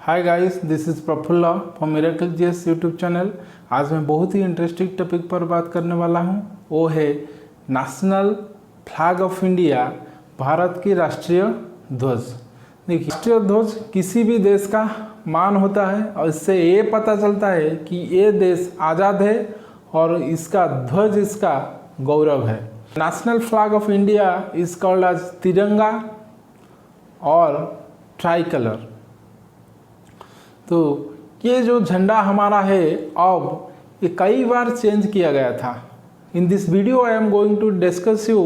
Hi guys, this is Prafulla from miracle GS YouTube channel. आज मैं बहुत ही इंटरेस्टिंग टॉपिक पर बात करने वाला हूँ। वो है national flag of India, Bharat की राष्ट्रीय ध्वज। देखिए, राष्ट्रीय ध्वज किसी भी देश का मान होता है और इससे ये पता चलता है कि ये देश आज़ाद है और इसका ध्वज इसका गौरव है। National flag of India is called as tiranga और ट्राई कलर। तो ये जो झंडा हमारा है अब ये कई बार चेंज किया गया था। In this video I am going to discuss you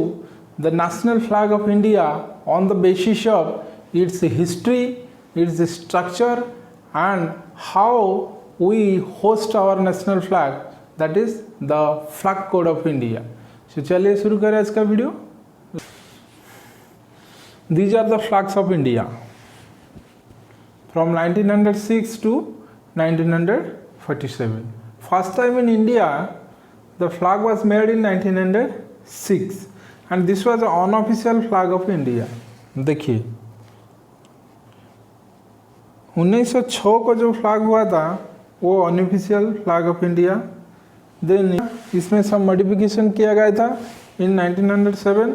the national flag of India on the basis of its history, its structure and how we host our national flag, that is the flag code of India. तो चलिए शुरू करें आज का video. These are the flags of India from 1906 to 1947. First time in India, the flag was made in 1906 and this was the unofficial flag of India. देखिए 1906 को जो flag हुआ था वो unofficial flag of India. Then इसमें सब modification किया गया था इन 1907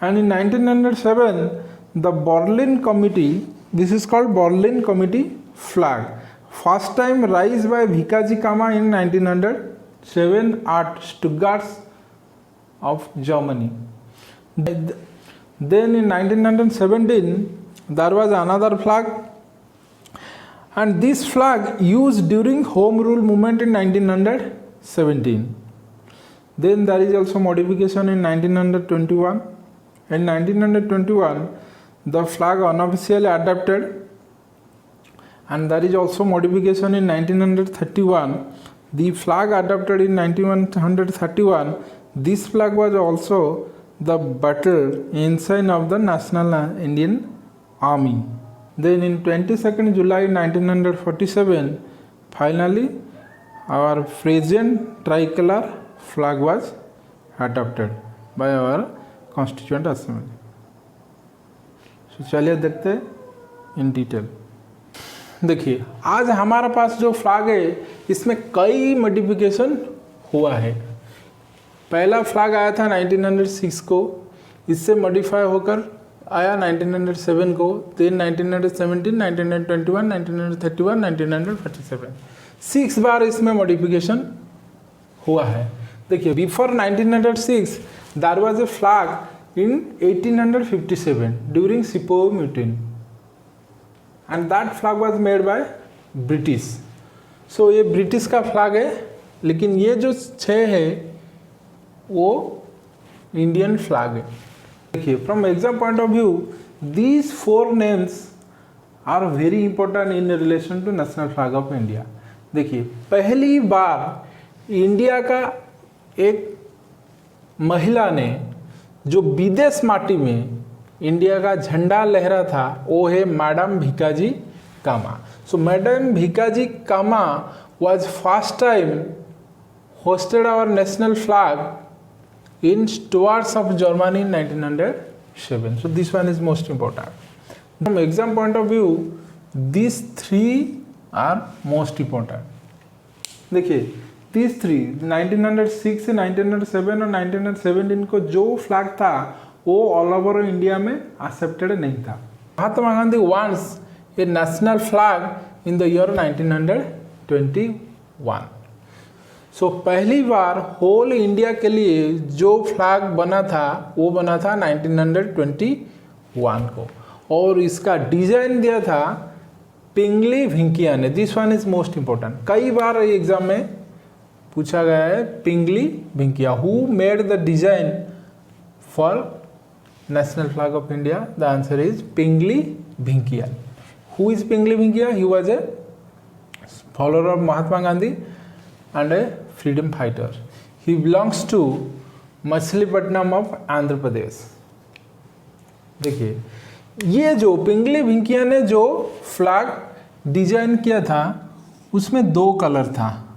and in 1907 the Berlin Committee, this is called Berlin Committee flag, first time raised by Vikaji Kama in 1907 at Stuttgart of Germany. Then in 1917 there was another flag and this flag used during Home Rule movement in 1917. Then there is also modification in 1921. In 1921 the flag unofficially adopted and there is also modification in 1931. The flag adopted in 1931, this flag was also the battle ensign of the National Indian Army. Then in 22nd July 1947 finally our present tricolor flag was adopted by our Constituent Assembly. तो चलिए देखते हैं in detail. देखिए आज हमारे पास जो flag है इसमें कई मॉडिफिकेशन हुआ है। पहला फ्लैग आया था 1906 को, इससे मॉडिफाई होकर आया 1907 को, then 1917, 1921, 1931, 1947, 6 बार इसमें मॉडिफिकेशन हुआ है। देखिए before 1906 there was a flag in 1857 during Sepoy Mutiny and that flag was made by British. So ये ब्रिटिश का फ्लैग है, लेकिन ये जो 6 है वो इंडियन फ्लैग है। देखिए from exam point of view these 4 names are very important in relation to national flag of India. देखिए पहली बार इंडिया का एक महिला ने जो विदेश माटी में इंडिया का झंडा लहरा था वो है madam Bhikaji Cama. So madam Bhikaji Cama was first time hosted our national flag in Stuttgart of Germany in 1907. So this one is most important from exam point of view. This 3 are most important. देखिए these 3 1906 से 1907 और 1917 को जो flag था वो all over India में accepted नहीं था। Mahatma Gandhi wants a national flag in the year 1921। So पहली बार होल इंडिया के लिए जो फ्लैग बना था वो बना था 1921 को और इसका डिजाइन दिया था पिंगली भिंकिया ने। This one is most important, कई बार एग्जाम में पूछा गया है। Pingali Venkayya, who made the design for national flag of India? The answer is Pingali Venkayya. Who is Pingali Venkayya? He was a follower of Mahatma Gandhi and a freedom fighter. He belongs to Machilipatnam of Andhra Pradesh. देखिए ये जो पिंगली भिंकिया ने जो फ्लैग डिजाइन किया था उसमें 2 कलर था,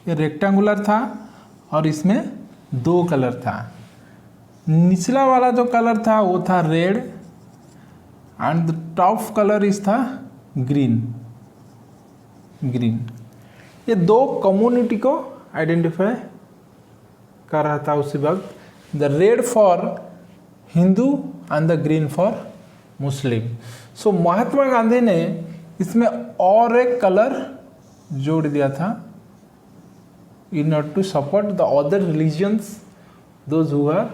ये रेक्टेंगुलर था और इसमें 2 कलर था। निचला वाला जो कलर था वो था red and the top colour इस था ग्रीन। ग्रीन। ये दो कम्युनिटी को आइडेंटिफाई कर रहा था उसी वक्त, the red for Hindu and the green for Muslim. So Mahatma Gandhi ने इसमें और एक कलर जोड़ दिया था in order to support the other religions, those who are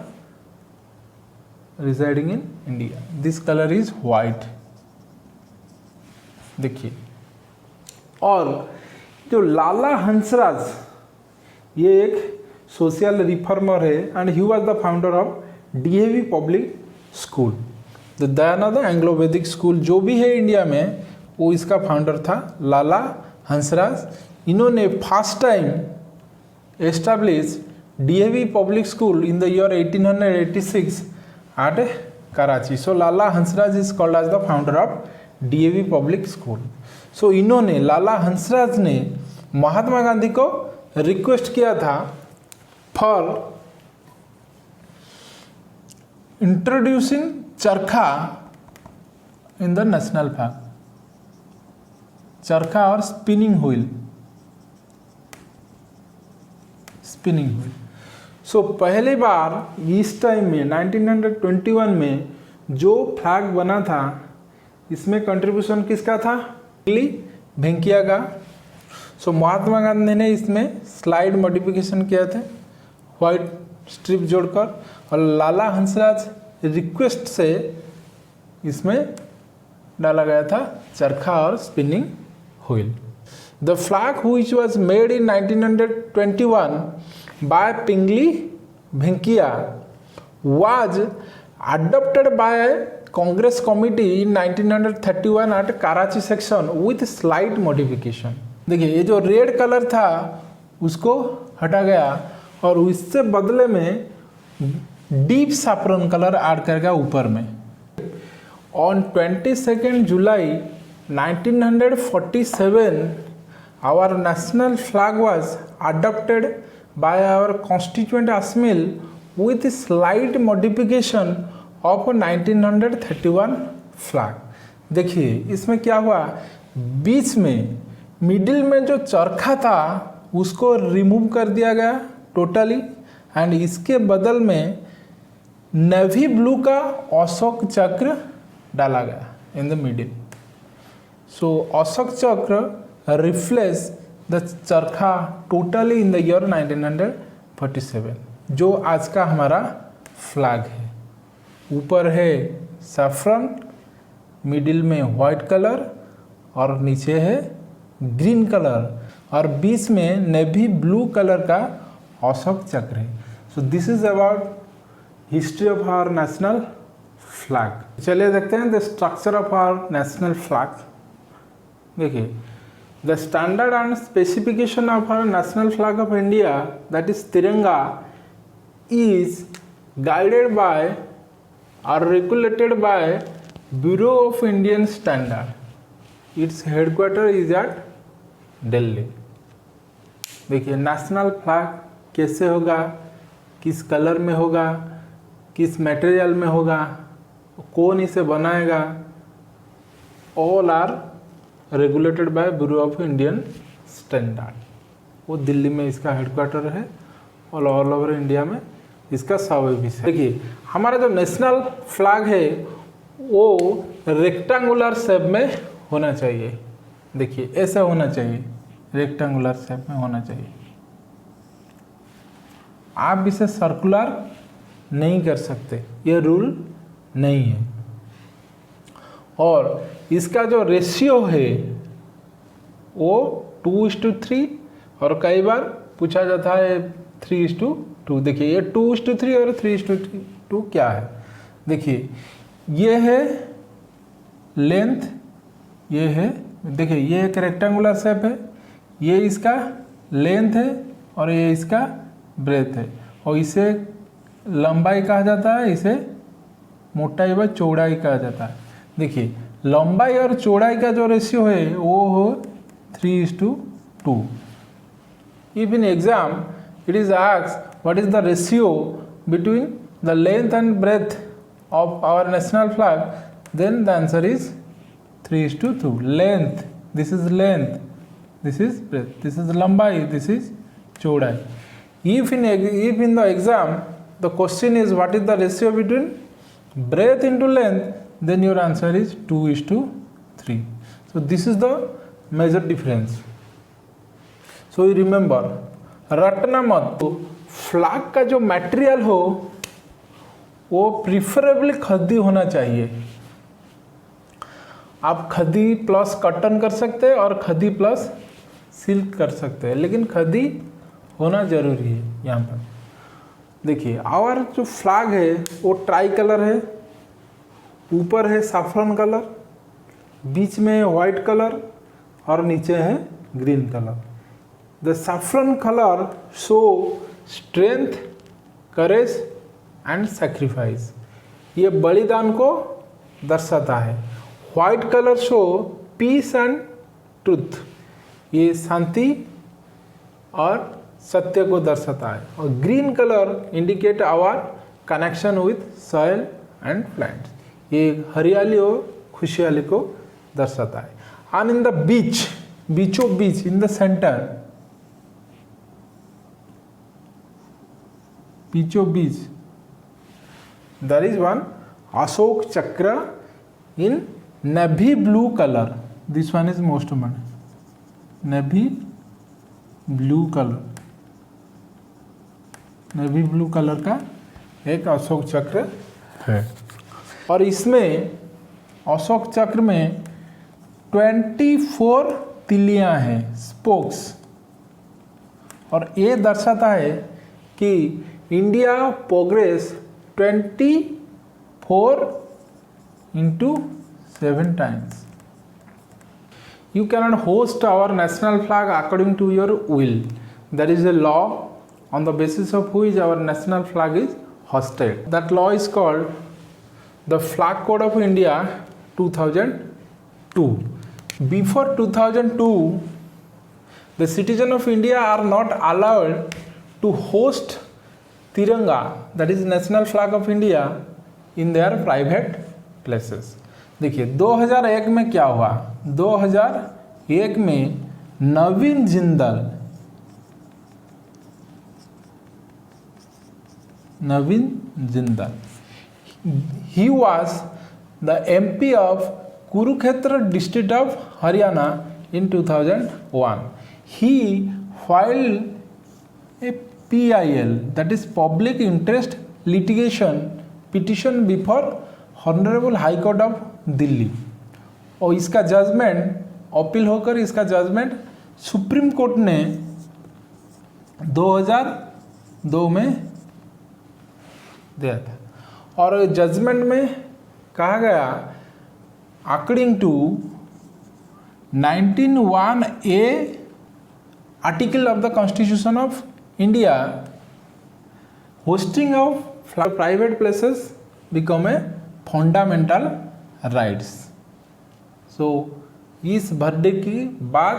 residing in India. This color is white। देखिए, और जो लाला हंसराज, ये एक सोशल रिफॉर्मर है and he was the founder of DAV public school, the Dayanand Anglo वैदिक स्कूल जो भी है इंडिया में, वो इसका फाउंडर था लाला हंसराज। इन्होंने first time established DAV public school in the year 1886 at Karachi. So Lala Hansraj is called as the founder of DAV public school. So इन्होंने, लाला हंसराज ने महात्मा गांधी को रिक्वेस्ट किया था फॉर इंट्रोड्यूसिंग चरखा इन द नेशनल फ्लैग, चरखा और spinning wheel, spinning wheel. सो पहली बार इस टाइम में 1921 में जो फ्लैग बना था, इसमें कंट्रीब्यूशन किसका था? भेंकिया का। सो महात्मा गांधी ने इसमें स्लाइड मॉडिफिकेशन किया थे वाइट स्ट्रिप जोड़कर, और लाला हंसराज रिक्वेस्ट से इसमें डाला गया था चरखा और spinning wheel. The flag which was made in 1921 by Pingley Bhenkiya was adopted by a Congress committee in 1931 at Karachi section with slight modification। देखिए, ये जो रेड कलर था उसको हटा गया और इससे बदले में डीप सैफरन कलर ऐड कर गया ऊपर में। On 22nd July 1947 our national flag was adopted by our constituent Asmil with slight modification of 1931 flag। देखिए, इसमें क्या हुआ, बीच में मिडिल में जो चरखा था उसको रिमूव कर दिया गया टोटली, एंड इसके बदल में नेवी ब्लू का अशोक चक्र डाला गया इन द मिडिल। सो अशोक चक्र रिफ्लेस द चरखा टोटली इन द ईयर 1947, जो आज का हमारा फ्लैग है। ऊपर है सैफरन, मिडिल में वाइट कलर और नीचे है ग्रीन कलर, और बीच में नेवी ब्लू कलर का अशोक चक्र है। So this is about history of our national flag. चलिए देखते हैं the structure of our national flag. देखिए, the standard and specification of our national flag of India, that is Tiranga, is guided by or regulated by Bureau of Indian Standard. Its headquarter is at Delhi। देखिए, national flag कैसे होगा, किस colour में होगा, किस material में होगा, कौन इसे बनाएगा, all are regulated by bureau of Indian standard. वो दिल्ली में इसका हेडक्वार्टर है और ऑल ओवर इंडिया में इसका सब ऑफिस है। देखिए, हमारा जो नेशनल फ्लैग है वो रेक्टेंगुलर शेप में होना चाहिए। देखिए, ऐसा होना चाहिए, रेक्टेंगुलर शेप में होना चाहिए। आप इसे सर्कुलर नहीं कर सकते, ये रूल नहीं है। और इसका जो रेशियो है वो 2:3, और कई बार पूछा जाता है 3:2। देखिए, ये 2:3 और 3:2 क्या है? देखिए, ये है लेंथ, ये है, देखिए ये एक रेक्टेंगुलर शेप है, ये इसका लेंथ है और ये इसका ब्रेथ है, और इसे लंबाई कहा जाता है, इसे मोटाई व चौड़ाई कहा जाता है। देखिए, लंबाई और चौड़ाई का जो रेशियो है वो हो 3:2। If in exam it is asked what is the ratio between the length and breadth of our national flag, then the answer is 3:2। Length, this is length, this is breadth, this is लंबाई, this is चौड़ाई. If in the exam the question is what is the ratio between breadth into length, then your answer is 2:3. So this is the major difference. So you remember, रटना मत. तो flag का जो material हो वो preferably खद्दी होना चाहिए. आप खद्दी प्लस कॉटन कर सकते हैं और खद्दी प्लस सिल्क कर सकते हैं, लेकिन खद्दी होना जरूरी है. यहाँ पर देखिए, आवर जो फ्लैग है वो ट्राई कलर है. ऊपर है सैफरन कलर, बीच में वाइट कलर और नीचे है green colour. The saffron colour show strength, courage and sacrifice. ये बलिदान को दर्शाता है. White colour show peace and truth. ये शांति और सत्य को दर्शाता है. और green colour indicate our connection with soil and plants. ये हरियाली और खुशहाली को दर्शाता है. एंड इन द बीच, बीचों बीच, इन द सेंटर, बीचों बीच, there is one Ashok Chakra in navy blue color. This one is most common. Navy blue color. Navy blue colour का एक अशोक चक्र है. और इसमें अशोक चक्र में 24 तिलियां हैं, स्पोक्स. और ये दर्शाता है कि India progress 24 into 7 times. You cannot host our national flag according to your will. There is a law on the basis of which our national flag is hosted. That law is called the Flag Code of India 2002. Before 2002, the citizens of India are not allowed to host Tiranga, that is national flag of India, in their private places. देखिए 2001 में क्या हुआ. 2001 में नवीन Jindal, he was the MP of Kurukshetra district of Haryana in 2001. He filed a PIL, that is public interest litigation petition before Honorable High Court of Delhi. और इसका judgement appeal होकर इसका judgement supreme court ने 2002 में दिया था. और जजमेंट में कहा गया, according to 19(1)(a) article of the constitution of India, hosting of private places become a fundamental rights. So इस भर्डे की बाद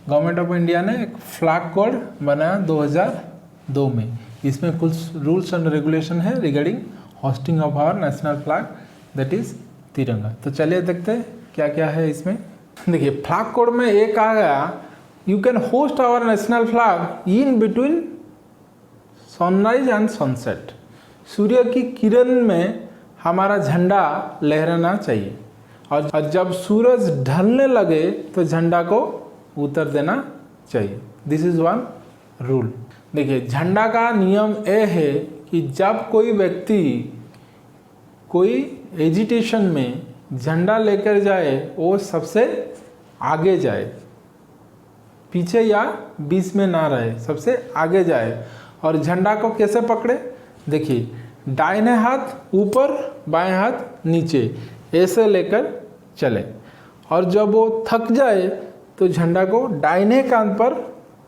गवर्नमेंट ऑफ इंडिया ने एक फ्लैग कोड बनाया 2002 में. इसमें कुछ रूल्स एंड रेगुलेशन है regarding hosting of our national flag, that is tiranga. तो चलिए देखते हैं क्या क्या है इसमें. देखिए फ्लैग कोड में ये कहा गया, you can host our national flag in between sunrise and sunset. सूर्य की किरण में हमारा झंडा लहराना चाहिए, और जब सूरज ढलने लगे तो झंडा को उतर देना चाहिए. This is one rule. देखिए झंडा का नियम ये है कि जब कोई व्यक्ति कोई एजिटेशन में झंडा लेकर जाए, वो सबसे आगे जाए, पीछे या बीच में ना रहे, सबसे आगे जाए. और झंडा को कैसे पकड़े. देखिए दाहिने हाथ ऊपर, बाएं हाथ नीचे, ऐसे लेकर चले. और जब वो थक जाए तो झंडा को दाहिने कांध पर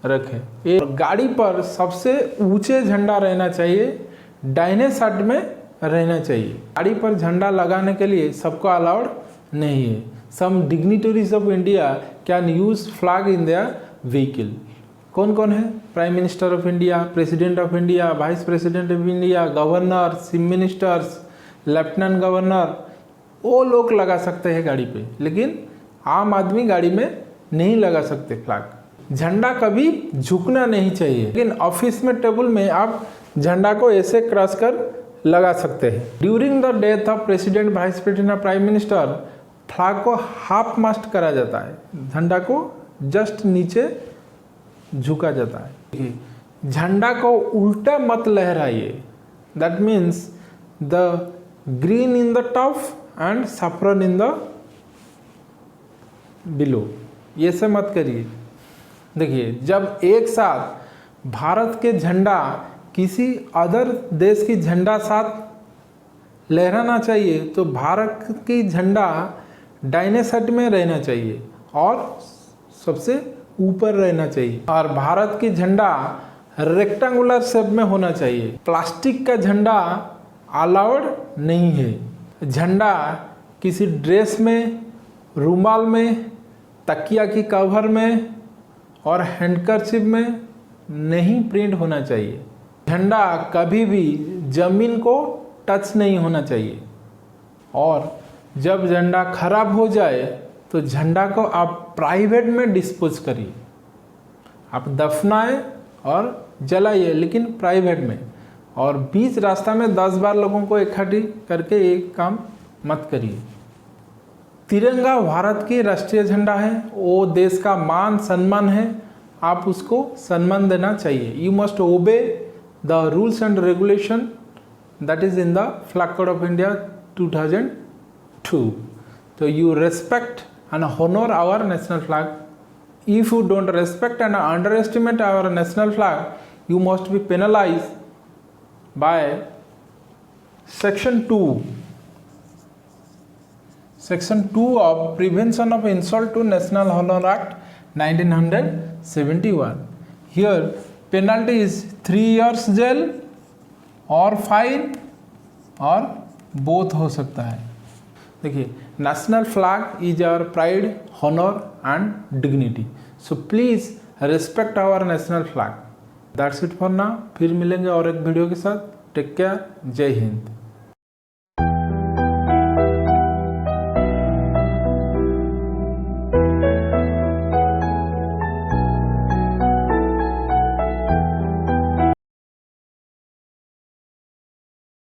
रखें. ये गाड़ी पर सबसे ऊंचे झंडा रहना चाहिए, दाहिने साइड में रहना चाहिए. गाड़ी पर झंडा लगाने के लिए सबको अलाउड नहीं है. Some dignitaries of India can use flag in their vehicle. कौन कौन है? Prime minister of India, president of India, vice president of India, governor, chief ministers, lieutenant governor, वो लोग लगा सकते हैं गाड़ी पे, लेकिन आम आदमी गाड़ी में नहीं लगा सकते फ्लैग। झंडा कभी झुकना नहीं चाहिए, लेकिन ऑफिस में टेबल में आप झंडा को ऐसे क्रॉस कर लगा सकते हैं। During the death of president, vice president और प्राइम मिनिस्टर फ्लैग को हाफ मास्ट करा जाता है, झंडा को जस्ट नीचे झुका जाता है। झंडा को उल्टा मत लहराइए, that means the green in the top and saffron in the below, ये से मत करिए। देखिए, जब एक साथ भारत के झंडा किसी अदर देश की झंडा साथ लहराना चाहिए तो भारत की झंडा दाहिने साइड में रहना चाहिए और सबसे ऊपर रहना चाहिए, और भारत की झंडा रेक्टेंगुलर शेप में होना चाहिए। प्लास्टिक का झंडा अलाउड नहीं है। झंडा किसी ड्रेस में, रुमाल में, तकिया की कवर में और हैंडकरचिप में नहीं प्रिंट होना चाहिए। झंडा कभी भी जमीन को टच नहीं होना चाहिए, और जब झंडा खराब हो जाए तो झंडा को आप प्राइवेट में डिस्पोज करिए। आप दफनाएं और जलाइए, लेकिन प्राइवेट में, और बीच रास्ता में 10 बार लोगों को इकट्ठी करके एक काम मत करिए। तिरंगा भारत की राष्ट्रीय झंडा है, वो देश का मान सम्मान है, आप उसको सम्मान देना चाहिए। You must obey the rules and regulation that is in the flag code of India 2002. So you respect and honor our national flag. If you don't respect and underestimate our national flag, you must be penalized by Section 2. Section 2 of Prevention of Insult to National Honor Act 1971. Here penalty is 3 years jail or fine और both हो सकता है। देखिए, national flag is our pride, honor and dignity. So please respect our national flag. That's it for now. फिर मिलेंगे और एक video के साथ। Take care. जय हिंद।